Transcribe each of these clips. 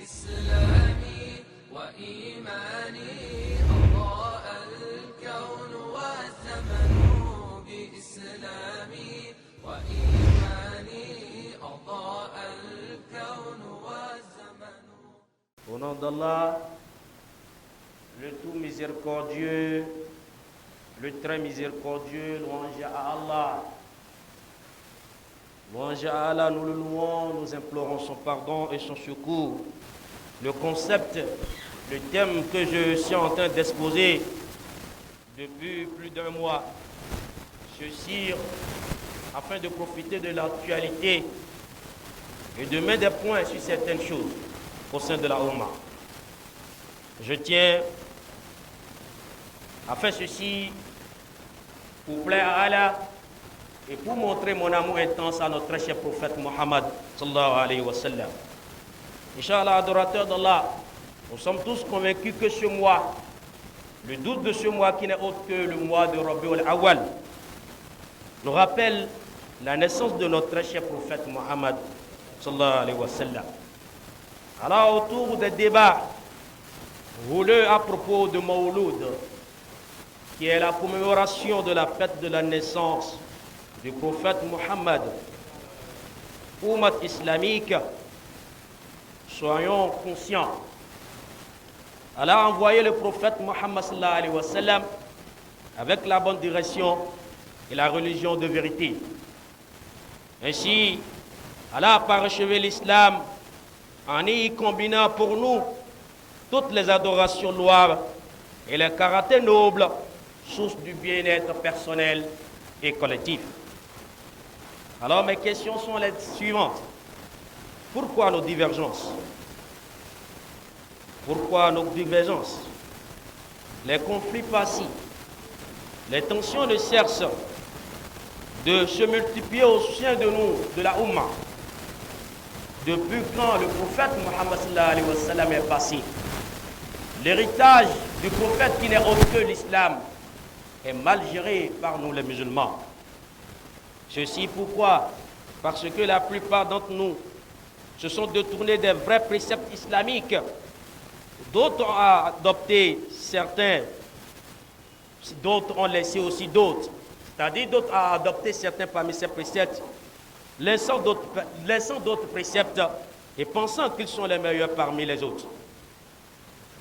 إسلامي وإيماني أضاء الكون والزمن بإسلامي وإيماني أضاء الكون والزمن. Au nom d'Allah, le tout miséricordieux, le très miséricordieux, louange à Allah. Louange à Allah, nous le louons, nous implorons son pardon et son secours. Le concept, le thème que je suis en train d'exposer depuis plus d'un mois, ceci afin de profiter de l'actualité et de mettre des points sur certaines choses au sein de la Oumma. Je tiens à faire ceci pour plaire à Allah et pour montrer mon amour intense à notre très cher prophète Mohammed sallallahu alayhi wa sallam. Inch'Allah, adorateurs d'Allah, nous sommes tous convaincus que ce mois, le doute de ce mois qui n'est autre que le mois de Rabiul Awwal, nous rappelle la naissance de notre très cher prophète Mohammed sallallahu alayhi wa sallam. Alors, autour des débats houleux à propos de Mawlud, qui est la commémoration de la fête de la naissance du prophète Mohammed, Ummat islamique, soyons conscients. Allah a envoyé le prophète Mohammed sallallahu alayhi wa sallam avec la bonne direction et la religion de vérité. Ainsi, Allah a parachevé l'islam en y combinant pour nous toutes les adorations louables et les caractères nobles, source du bien-être personnel et collectif. Alors mes questions sont les suivantes. Pourquoi nos divergences? Pourquoi nos divergences? Les conflits passifs, les tensions ne cessent de se multiplier au sein de nous, de la Oumma. Depuis quand le prophète Mohammed sallallahu alayhi wa sallam est passé, l'héritage du prophète qui n'est autre que l'islam est mal géré par nous les musulmans. Ceci pourquoi? Parce que la plupart d'entre nous se sont détournés des vrais préceptes islamiques. D'autres ont adopté certains, d'autres ont laissé aussi d'autres. C'est-à-dire d'autres ont adopté certains parmi ces préceptes, laissant d'autres préceptes et pensant qu'ils sont les meilleurs parmi les autres.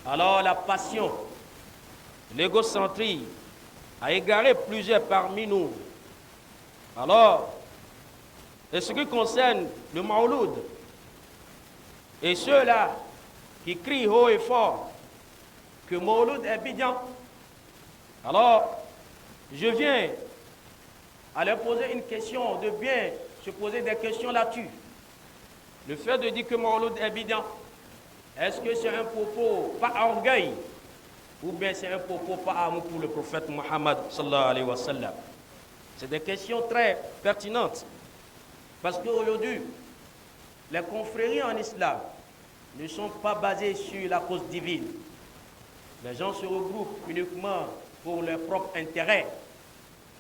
Alors la passion, l'égocentrie a égaré plusieurs parmi nous. Alors, en ce qui concerne le Mawlud, et ceux-là qui crient haut et fort que Mawlud est bid'ah, alors je viens à leur poser une question, de bien se poser des questions là-dessus. Le fait de dire que Mawlud est bid'ah, est-ce que c'est un propos par orgueil ou bien c'est un propos par amour pour le prophète Mohammed sallallahu alayhi wa sallam? C'est des questions très pertinentes. Parce qu'aujourd'hui, les confréries en islam ne sont pas basées sur la cause divine. Les gens se regroupent uniquement pour leur propre intérêt.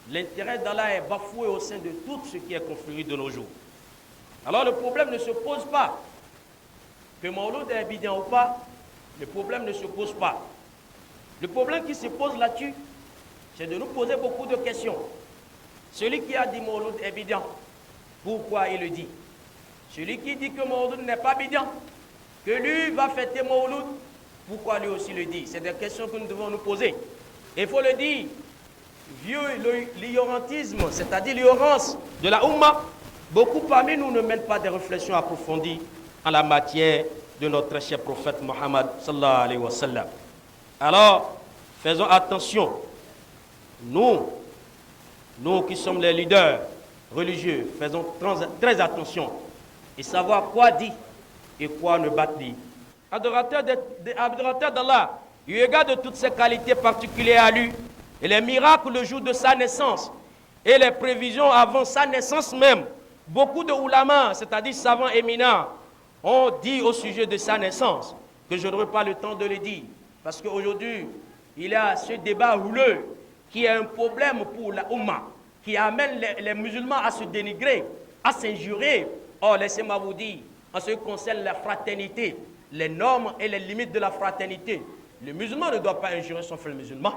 L'intérêt d'Allah est bafoué au sein de tout ce qui est confrérie de nos jours. Alors le problème ne se pose pas. Que Mawlud est bid'ah ou pas, le problème ne se pose pas. Le problème qui se pose là-dessus, c'est de nous poser beaucoup de questions. Celui qui a dit Mawlud est bid'ah, pourquoi il le dit? Celui qui dit que Mawlud n'est pas bid'ah, que lui va fêter Mawlud, pourquoi lui aussi le dit? C'est des questions que nous devons nous poser. Et il faut le dire, vieux l'ignorantisme, c'est-à-dire l'ignorance de la Oumma, beaucoup parmi nous ne mènent pas des réflexions approfondies en la matière de notre très cher prophète Mohammed sallallahu alayhi wa sallam. Alors, faisons attention, nous qui sommes les leaders religieux, faisons très attention et savoir quoi dire et quoi ne pas dire. Adorateur d'Allah, eu égard de toutes ces qualités particulières à lui, et les miracles le jour de sa naissance, et les prévisions avant sa naissance même, beaucoup de ulama, c'est-à-dire savants éminents, ont dit au sujet de sa naissance, que je n'aurai pas le temps de le dire, parce qu'aujourd'hui, il y a ce débat houleux qui est un problème pour la Oumma, qui amène les musulmans à se dénigrer, à s'injurer. Or, laissez-moi vous dire, en ce qui concerne la fraternité, les normes et les limites de la fraternité. Le musulman ne doit pas injurer son frère musulman.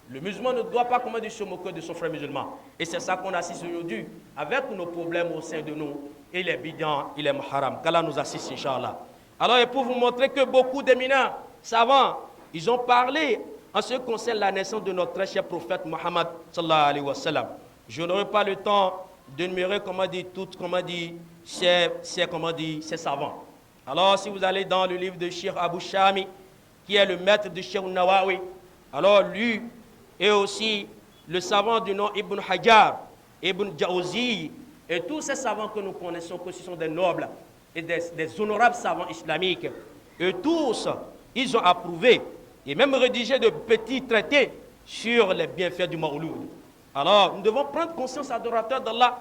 Le musulman ne doit pas, se moquer de son frère musulman. Et c'est ça qu'on assiste aujourd'hui avec nos problèmes au sein de nous. Et les bidans, il est haram. Qu'Allah nous assiste, Inch'Allah. Alors, et pour vous montrer que beaucoup d'éminents savants, ils ont parlé en ce qui concerne la naissance de notre très cher prophète Muhammad sallallahu alayhi wa sallam. Je n'aurai pas le temps d'énumérer, ces savants. Alors, si vous allez dans le livre de Cheikh Abu Shami, qui est le maître de Cheikh Nawawi, alors lui, et aussi le savant du nom Ibn Hajar, Ibn Jawzi, et tous ces savants que nous connaissons, que ce sont des nobles et des honorables savants islamiques, et tous, ils ont approuvé et même rédigé de petits traités sur les bienfaits du Mawlud. Alors, nous devons prendre conscience, adorateurs d'Allah,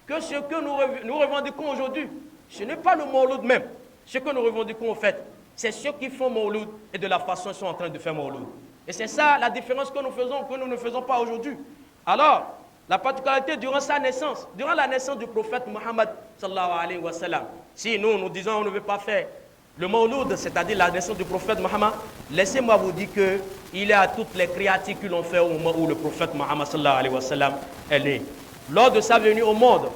que ce que nous revendiquons aujourd'hui, ce n'est pas le Mawlud même. Ce que nous revendiquons au fait, c'est ceux qui font Mawlud et de la façon dont ils sont en train de faire Mawlud. Et c'est ça la différence que nous faisons, que nous ne faisons pas aujourd'hui. Alors, la particularité durant sa naissance, durant la naissance du prophète Muhammad sallallahu alayhi wa sallam, si nous disons on ne veut pas faire le Mawlud, c'est-à-dire la naissance du prophète Muhammad, laissez-moi vous dire qu'il est à toutes les créatures qui l'ont fait au moment où le prophète Muhammad sallallahu alayhi wa sallam est né. Lors de sa venue au monde,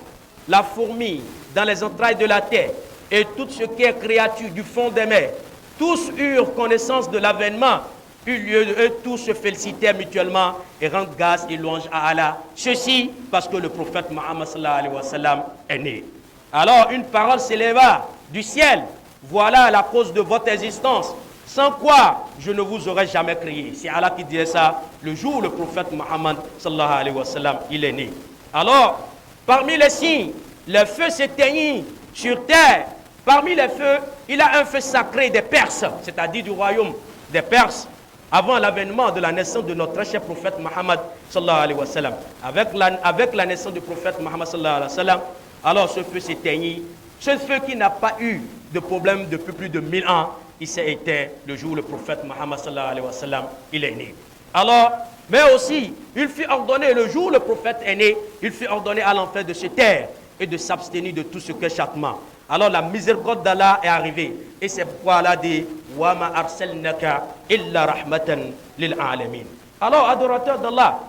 la fourmi dans les entrailles de la terre et tout ce qui est créature du fond des mers, tous eurent connaissance de l'avènement, eut lieu de eux, tous se félicitèrent mutuellement et rendent grâce et louange à Allah. Ceci parce que le prophète Muhammad sallallahu alayhi wa sallam est né. Alors une parole s'éleva du ciel. Voilà la cause de votre existence, sans quoi je ne vous aurais jamais créé. C'est Allah qui disait ça le jour où le prophète Muhammad sallallahu alayhi wa sallam il est né. Alors, parmi les signes, le feu s'éteignit sur terre. Parmi les feux, il a un feu sacré des Perses, c'est-à-dire du royaume des Perses, avant l'avènement de la naissance de notre cher prophète Muhammad sallallahu alayhi wa sallam. Avec la naissance du prophète Muhammad sallallahu alayhi wa sallam, alors ce feu s'éteignit. Ce feu qui n'a pas eu de problème depuis plus de 1000 ans, il s'est éteint le jour où le prophète Muhammad sallallahu alayhi wa sallam, il est né. Alors, mais aussi, il fut ordonné, le jour où le prophète est né, il fut ordonné à l'enfer de se taire et de s'abstenir de tout ce que châtement. Alors la miséricorde d'Allah est arrivée. Et c'est pourquoi Allah dit wa ma arsalnaka illa rahmatan lil alamin. Alors, adorateurs d'Allah,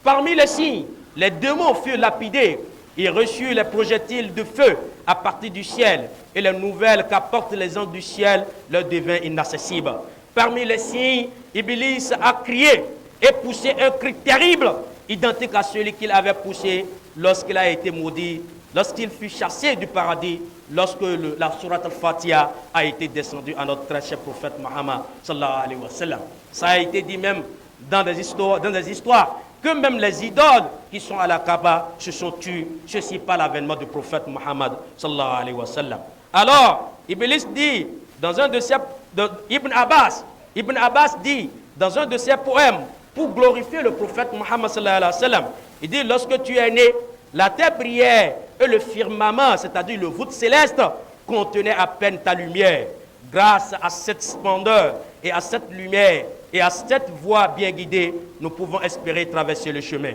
parmi les signes, les démons furent lapidés et reçurent les projectiles de feu à partir du ciel. Et les nouvelles qu'apportent les anges du ciel leur devinrent inaccessibles. Parmi les signes, Iblis a crié et poussé un cri terrible, identique à celui qu'il avait poussé lorsqu'il a été maudit, lorsqu'il fut chassé du paradis, lorsque la sourate al-Fatiha a été descendue à notre très cher prophète Muhammad sallallahu alayhi wa sallam. Ça a été dit même dans des histoires que même les idoles qui sont à la Kaaba se sont tues, ceci par l'avènement du prophète Muhammad sallallahu alayhi wa sallam. Alors, Iblis dit, dans un de ses, Ibn Abbas dit, dans un de ses poèmes, pour glorifier le prophète Muhammad sallallahu alayhi wa sallam, il dit, lorsque tu es né, la terre brillait et le firmament, c'est-à-dire le voûte céleste, contenait à peine ta lumière. Grâce à cette splendeur et à cette lumière et à cette voie bien guidée, nous pouvons espérer traverser le chemin.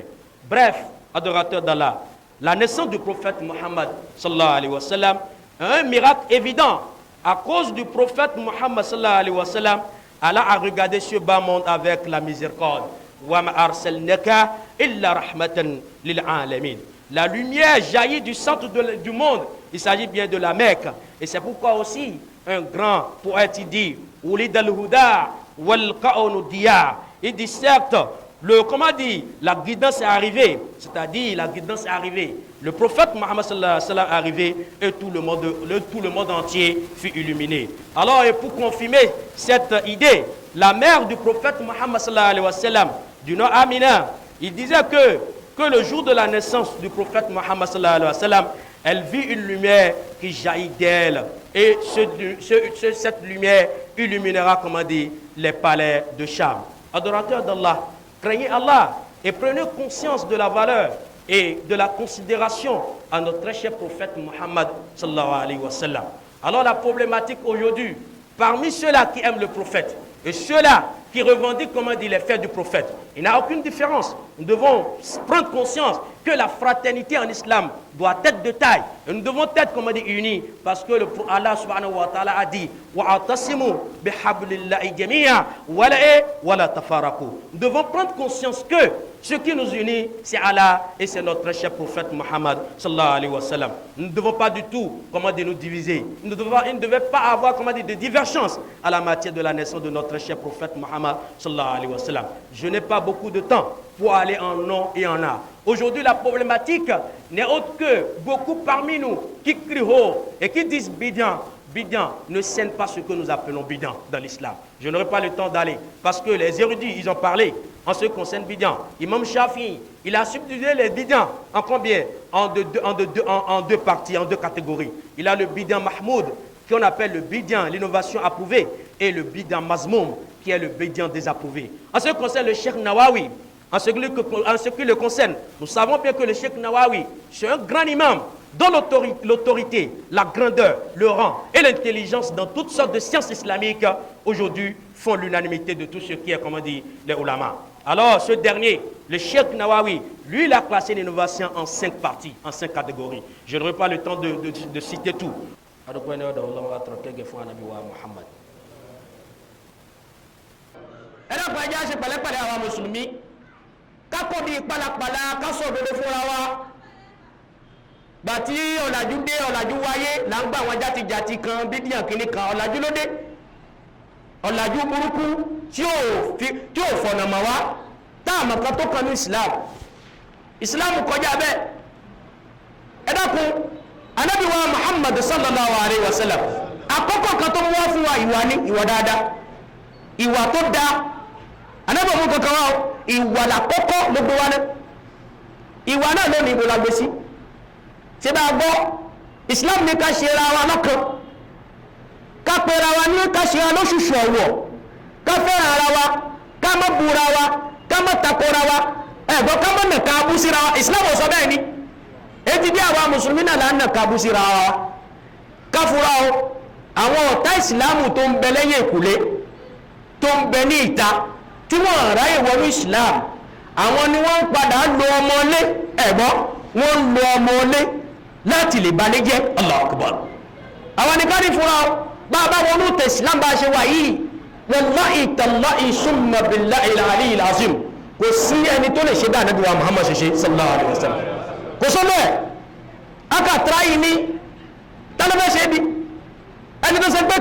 Bref, adorateurs d'Allah, la naissance du prophète Muhammad sallallahu alayhi wa sallam est un miracle évident. À cause du prophète Muhammad sallallahu alayhi wa sallam, Allah a regardé ce bas monde avec la miséricorde. Wa ma arsalnaka illa rahmatan lil alamin. La lumière jaillit du centre du monde. Il s'agit bien de la Mecque. Et c'est pourquoi aussi, un grand poète, il dit, Ulid al-Huda wal Qa'unu Diya. Il dit, certes, la guidance est arrivée. C'est-à-dire, la guidance est arrivée. Le prophète Muhammad sallallahu alayhi wa sallam est arrivé et tout le monde entier fut illuminé. Alors, et pour confirmer cette idée, la mère du prophète Muhammad sallallahu alayhi wa sallam, du nom Amina, il disait que le jour de la naissance du prophète Muhammad sallallahu alayhi wa sallam, elle vit une lumière qui jaillit d'elle. Et cette lumière illuminera, les palais de Cham. Adorateurs d'Allah, craignez Allah et prenez conscience de la valeur et de la considération à notre très cher prophète Muhammad sallallahu alayhi wa sallam. Alors la problématique aujourd'hui, parmi ceux-là qui aiment le prophète et ceux-là qui revendiquent les faits du prophète, Il n'y a aucune différence. Nous devons prendre conscience que la fraternité en islam doit être de taille. Et nous devons être, comme on dit, unis. Parce que Allah subhanahu wa ta'ala a dit وَأَعْتَصِمُوا بِحَبْلِ اللَّهِ جَمِيعًا وَلَا تَفَرَّقُوا. Nous devons prendre conscience que ce qui nous unit, c'est Allah et c'est notre cher prophète Muhammad sallallahu alayhi wa sallam. Nous ne devons pas du tout, comment dire, nous diviser. Il ne devait pas avoir, comment dire, de divergence à la matière de la naissance de notre cher prophète Muhammad sallallahu alayhi wa sallam. Je n'ai pas beaucoup de temps pour aller en nom et en art. Aujourd'hui, la problématique n'est autre que beaucoup parmi nous qui crient haut et qui disent bidan. Bidan ne scène pas ce que nous appelons bidan dans l'islam. Je n'aurai pas le temps d'aller parce que les érudits, ils ont parlé en ce qui concerne bidan. Imam Shafi'i, il a subdivisé les bidans en combien? En deux parties, en deux catégories. Il a le bidan Mahmoud, qu'on appelle le bidan, l'innovation approuvée, et le bidan Mazmoum, qui est le bidan désapprouvé. En ce qui concerne le Cheikh Nawawi, en ce qui le concerne, nous savons bien que le Cheikh Nawawi, c'est un grand imam dont l'autorité, la grandeur, le rang et l'intelligence dans toutes sortes de sciences islamiques aujourd'hui font l'unanimité de tout ce qui est, comment dire, les ulama. Alors ce dernier, le Cheikh Nawawi, lui il a classé l'innovation en 5 parties, en 5 catégories. Je n'aurai pas le temps de citer tout. Bàtí ọ̀làjú dé ọ̀làjú wáyé là ń gbà wọn játijàti kan bídíàn kìíní kan ọ̀làjú ló dé ọ̀làjú burúkú tí ò fọ̀nà mọ̀ wá táàmù kan tó kan ní Islam kọjá bẹ́ẹ̀ ẹ dákun Ànábì wa Muhammad sallallahu alayhi wa sallam àkọ́kọ́ kan tó mú wá fún wa ìwà ní ìwà dáadáa ìwà tó dáa Ànábì mú kankan wá ìwà làkọ́kọ́ ló gbé wá ní ìwà náà ló ní ìbò la gbé sí ṣe bá gbọ́ Islam ní ká ṣe ra wa lọ́kan ká pera wa ní ká ṣe ra lóṣùṣù ọ̀wọ̀ ká fẹ́ràn ara wa ká má búra wa ká má takora wa ẹ̀gbọ́n ká má nàka abú síra wa Islam ò sọ bẹ́ẹ̀ ni ètí bí àwa mùsùlùmí náà là ń nàka abú síra wa ká fura o àwọn ọ̀tá Islam tó ń bẹ lẹ́yìn ìkùlé tó ń bẹ ní ìta tí wọ́n ráyè wọnú Islam àwọn ni wọ́n ń padà lo ọmọ ilé ẹ̀gbọ́n wọ́n ń lo ọmọ ilé láti lè balẹ̀ jẹ́ Allahu Akbar àwọn nìkan ní fúnra bá a bá wọnú tẹ̀sílám bá a ṣe wà yìí wallahi tallahi summa billahi al-ali al-azim kò sí ẹni tó lè ṣe dáa Ànábì wa Muhammad ṣe sallallahu alayhi wa sallam kò sọ bẹ́ẹ̀ aka tara yìí ní tálẹ́fẹ́ ṣe bí ẹni tó ṣe pé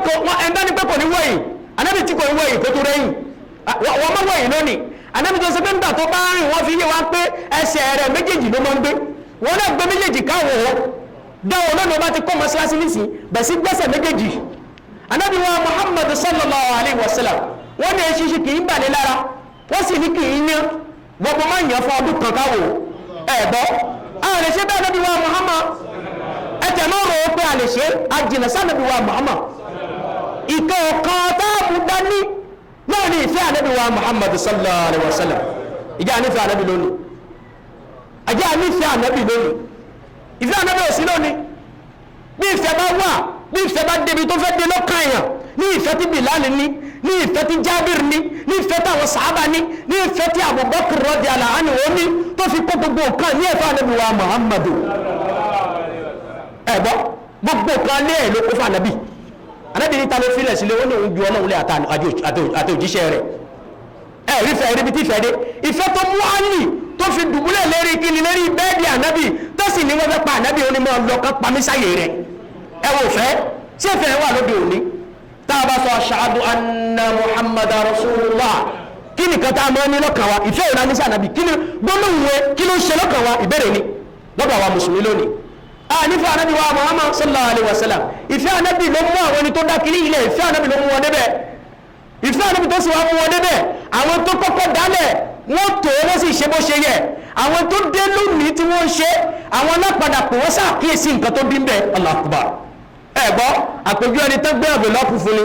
ẹ̀ńdá ní pé kò ní wọ̀nyí Ànábì tí kò ní wọ̀nyí kò tó rẹ́yìn wọ́n mọ̀ wọ̀nyí lónìí Ànábì tó ṣe pé nígbà tó bá rìn wọ́n fi yé wa pé ẹsẹ̀ rẹ̀ méjèèjì ló máa ń gbé wọ́n náà gbé méjèèjì káwọ̀ ọ́ dáwọ̀ náà ló bá ti kọ́ mọ́sálásí nísìn bẹ̀ sí gbẹ́sẹ̀ méjèèjì Ànábì wa Muhammad sallallahu alayhi wa sallam wọ́n ní eṣinṣin kì í bàlẹ̀ lára wọ́n sì ní kì í yán gbogbo máa ń yàn fún ọdún kan káwọ̀ ẹ̀gbọ́ àwọn lè ṣe bẹ́ẹ̀ Ànábì wa Muhammad ẹ̀tẹ̀ náà rò ó pé a lè ṣe àjìnà sí Ànábì wa Muhammad ìkẹ́ ọ̀kan táàbù dání náà ní ìfẹ́ Ànábì wa Muhammad sallallahu alayhi wa sallam ìjà nífẹ̀ẹ́ Ànábì lónìí ajá nífẹ̀ẹ́ Ànábì lónìí ìfẹ́ Ànábì ò sí lónìí bí ìfẹ́ bá wà bí ìfẹ́ bá débi tó fẹ́ dé lọ́kàn èèyàn ní ìfẹ́ tí Bilal ní ìfẹ́ tí Jábìr ní ìfẹ́ tí àwọn sàhábà ní ìfẹ́ tí Abubakar radiyallahu anhu ní tó fi kó gbogbo nǹkan ní ẹ̀fẹ́ Ànábì wa Muhammadu ẹ̀gbọ́ gbogbo nǹkan ní ẹ̀ ló kó fún Ànábì Ànábì ní ta ló filẹ̀ sílé ó ní òun ju Ọlọ́run lé àti òjíṣẹ́ rẹ̀ ẹ̀rí fẹ́ rí bí tí ìfẹ́ dé ìfẹ́ tó mú Àlì tó fi dùbúlẹ̀ lérí kíni lérí bẹ́ẹ̀dì Ànábì tó sì ní wọ́n fẹ́ pa Ànábì onímọ̀ lọ́kàn pàmísáyè rẹ̀ ẹ wò fẹ́ tí ìfẹ́ wà lóde òní tá a bá sọ ashhadu anna Muhammadan rasulullah kí nìkan tá a mọ́ ní lọ́kàn wa ìfẹ́ ìlànà sí Ànábì kí ni gbólóhùn ẹ kí ló ń ṣe lọ́kàn wa ìbéèrè ni lọ́dọ̀ àwa mùsùlùmí lónìí nífẹ̀ẹ́ Ànábì wa Muhammad sallallahu alayhi wa sallam ìfẹ́ Ànábì ló mú àwọn ẹni tó dá kiri ilẹ̀ ìfẹ́ Ànábì ló mú wọn débẹ̀ ìfẹ́ Ànábì tó sì wá mú wọn débẹ̀ àwọn tó kọ́kọ́ dálẹ̀ wọ́n tó wọ́n sì ṣe bó ṣe yẹ àwọn tó dé lónìí tí wọ́n ń ṣe àwọn alápadà pò wọ́n ṣàkíyèsí nǹkan tó bí ń bẹ̀ Allahu Akbar ẹ̀gbọ́ àpèjú ẹni tó gbé envelope fún ni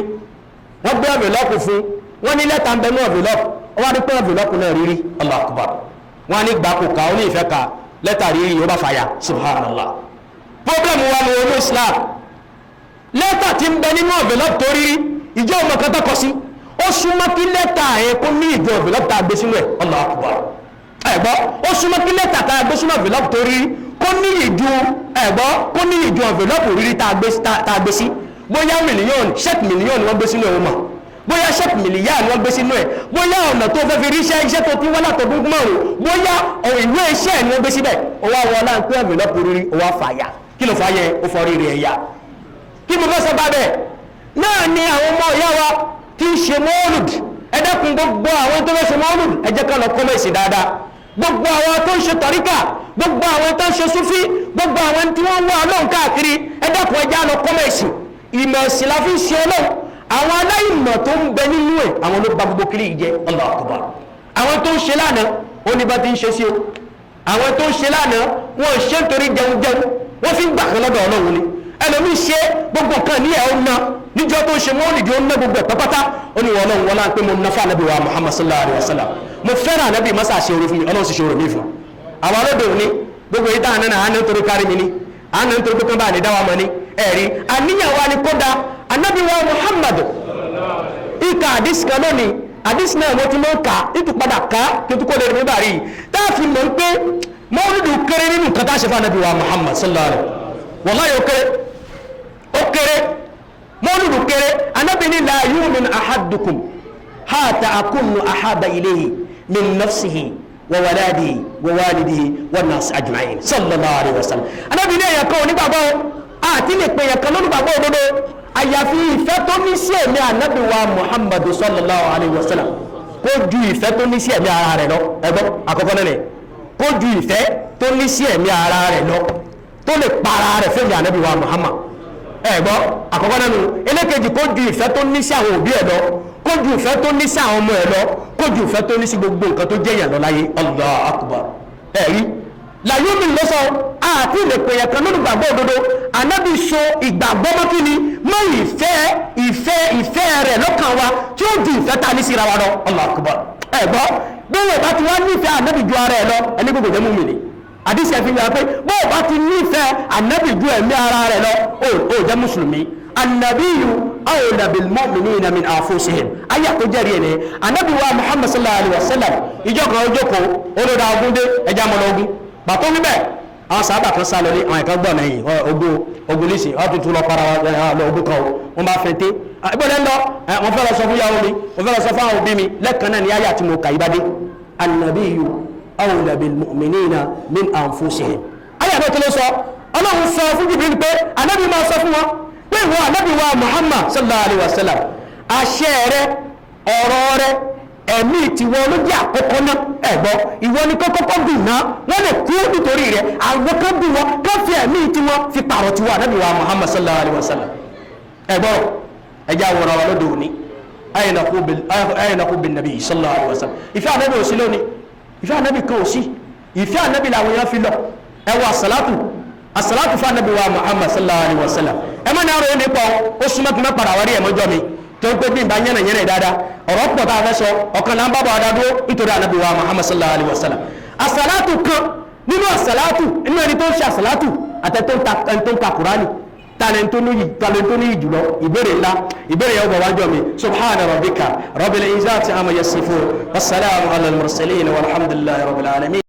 wọ́n gbé envelope fún wọ́n ní lẹ́tà ń bẹ ní envelope wọ́n wá ní pé envelope náà rírí Allahu Akbar wọ́n ní gbà kó ká ó ní ìfẹ́ ká lẹ́tà rírí yóò bá fàyà subhanallah problem wa ni olú Islam lẹ́tà tí ń bẹ nínú envelope tó rírí ìjọ ọmọ kan tó kọ sí ó súnmọ́ kí lẹ́tà ẹ̀ kó ní ìjọ envelope tá a gbé sínú ẹ̀ Allahu Akbar ẹ̀gbọ́ ó súnmọ́ kí lẹ́tà tá a gbé sínú envelope torí kó ní ìjọ ẹ̀gbọ́ kó ní ìjọ envelope rírí tá a gbé sí bóyá mílíọ̀nù ṣẹ́ẹ̀kì mílíọ̀nù wọ́n gbé sínú ẹ̀ wọ́n mọ̀ bóyá ṣẹ́ẹ̀kì mílíọ̀nù wọ́n gbé sínú ẹ̀ bóyá ọ̀nà tó fẹ́ fi ríṣẹ́ iṣẹ́ tó ti wọ́n látọ̀dún márùn bóyá ìwé iṣẹ́ ẹ̀ ni wọ́n gbé síbẹ̀ ó wá wọ ọlá ń pé envelope rírí ó wá fàyà kí ló fàyẹ ó fọ rírí ẹ̀yà kí mo fẹ́ sọ bá bẹ́ẹ̀ náà ni àwọn ọmọ ìyá wa tí ń ṣe mọ́ọ̀lùd ẹ dákun gbogbo àwọn tó fẹ́ ṣe mọ́ọ̀lùd ẹ jẹ́ ká lọ kọ́mẹ̀sì dáadáa gbogbo àwọn tó ń ṣe tọ̀ríkà gbogbo àwọn tó ń ṣe súfí gbogbo àwọn tí wọ́n ń wá ọlọ́run káàkiri ẹ dákun ẹ jẹ́ lọ kọ́mẹ̀sì ìmọ̀ ẹ̀sìn la fi ń ṣe ọlọ́run àwọn aláìmọ̀ tó ń bẹ nínú ẹ̀ àwọn ló ba gbogbo kiri ìjẹ́ Allahu Akbar àwọn tó ń ṣe lánàá ó ní bá ti ń ṣe sí o àwọn tó ń ṣe lánàá wọn ò ṣe nítorí jẹun wọ́n fi ń gbà kan lọ́dọ̀ ọlọ́run ni ẹlòmí ṣe gbogbo kan ní ẹ̀ ọ̀nà níjọ́ tó ṣe mọ́lìdì ọ̀nà gbogbo ẹ̀ pápátá ó ní wọ́n lọ́wọ́ wọ́lá ń pé mo ná fún ànábì wa Muhammad sallallahu alayhi wa sallam mo fẹ́ràn ànábì masa ṣe orí fún mi ọlọ́run sì ṣe orí mi fún àwọn alóde òní gbogbo yìí dáhà náà àná nítorí kárí mi ni àná nítorí pé kán bá ní dáwà mọ́ ni ẹ̀rí àníyàn wa ni kódà ànábì wa Muhammad ìka àdìsí kan lónìí àdìsí náà mo ti mọ́ ká ìtúpadà ká kí n tó kó lè rí bàrí táàfin mọ̀ pé mọ́lìdì kéré nínú nǹkan tá a ṣe fún ànábì wa Muhammad sallallahu alayhi wallahi ó kéré mọ́lùdù kéré anábì ní la yu'min ahadukum hatta akunu ahaba ilayhi min nafsihi wa waladihi wa walidihi wa nas ajma'in sallallahu alayhi wa sallam anábì ní èyàn kan onígbàgbọ́ àti lè pè èyàn kan lónìgbàgbọ́ òdodo àyàfi ìfẹ́ tó ní sí ẹ̀mí anábì wa Muhammadu sallallahu alayhi wa sallam kó ju ìfẹ́ tó ní sí ẹ̀mí ara rẹ̀ lọ ẹgbọ́ àkọ́kọ́ náà kó ju ìfẹ́ tó ní sí ẹ̀mí ara rẹ̀ lọ tó lè para rẹ̀ fẹ́mi ànábì wa Muhammad ẹ̀gbọ́ àkọ́kọ́ náà nù elékejì kó ju ìfẹ́ tó ní sí àwọn òbí ẹ̀ lọ kó ju ìfẹ́ tó ní sí àwọn ọmọ ẹ̀ lọ kó ju ìfẹ́ tó ní sí gbogbo nǹkan tó jẹ́ ìyànlọ́ láyé Allahu Akbar ẹ̀rí làyómi lọ́sọ àti ìlẹ̀pẹ̀yẹ̀ kan lónìí gbàgbọ́ òdodo ànábì so ìgbàgbọ́ mọ́kìnní mọ́ ìfẹ́ rẹ̀ lọ́kàn wa tí ó ju ìfẹ́ tá a ní síra wa lọ Allahu Akbar ẹ̀gbọ́ bí wọ́n bá ti wá nífẹ̀ẹ́ ànábì ju ara ẹ̀ lọ ẹni gbogbo jẹ́ mú mi ni àdísì ẹ̀fí yà pé bó bá ti nífẹ̀ẹ́ ànábì ju ẹ̀mí ara rẹ̀ lọ ó jẹ́ mùsùlùmí annabiyu awla bil mu'minina min anfusihim ayé àtó jẹ́rìí ẹni ànábì wa Muhammad sallallahu alayhi wa sallam ìjọ kan ojókòó olóda ogun dé ẹja mọ́ lọ́gún bàtó wíbẹ̀ àwọn sábà kan sá lọlé àwọn ìkan gbọ́n lẹ́yìn ogun lẹ́sì wọ́n tuntun lọ para lọ ogun kan wọ́n bá fẹ́ té ìbọ̀lẹ́ ń lọ wọ́n fẹ́ lọ sọ fún yàwó mi wọ́n fẹ́ lọ sọ fún àwọn òbí mi lẹ́ẹ̀kan náà ni ayé àti mo kà í bá dé annabiyu awla bil mu'minina min anfusihim aya do tele sọ Ọlọ́hun sọ fún Jibril pé Ànábì máa sọ fún wọn pé ìwọ Ànábì wa Muhammad sallallahu alaihi wasallam àṣẹ rẹ̀ ọ̀rọ̀ rẹ̀ ẹ̀mí tí wọ́n ló jẹ́ àkọ́kọ́ náà ẹ̀gbọ́ ìwọ ni kọ́kọ́ dùn náà wọ́n lè kú nítorí rẹ̀ àwọn kan bí wọn kọ́ fi ẹ̀mí tí wọ́n fi pààrọ̀ tí wọ́n Ànábì wa Muhammad sallallahu alaihi wasallam ẹ̀gbọ́ ẹjá wọ̀rọ̀ wọn lóde òní ayẹnakú bin nabi sallallahu alaihi wasallam ìfẹ́ Ànábì ò sí lónìí ìfẹ́ Ànábì kan ò sí ìfẹ́ Ànábì làwọn èèyàn fi lọ ẹwọ àsàlátù fún Ànábì wa Muhammad sallallahu alaihi wasallam ẹ mọ́ ní àrò ẹni pọ̀ ó súnmọ́ kí mọ́ padà wárí ẹ̀mọ́jọ́ mi tó ń pé bí n bá yẹ́nà dáadáa ọ̀rọ̀ pọ̀ tá a fẹ́ sọ ọ̀kan náà ń bábọ̀ ọ̀dádó nítorí Ànábì wa Muhammad sallallahu alaihi wasallam àsàlátù kan nínú àsàlátù inú ẹni tó ń ṣe àsàlátù àtẹ́tọ́ ń ka Kùránì talento ní jùlọ ìbéèrè ńlá ìbéèrè yẹn wájọ́ mi subhana rabbika rabbil izzati amma yasifun wassalamu ala al-mursalin walhamdulillahi rabbil alamin.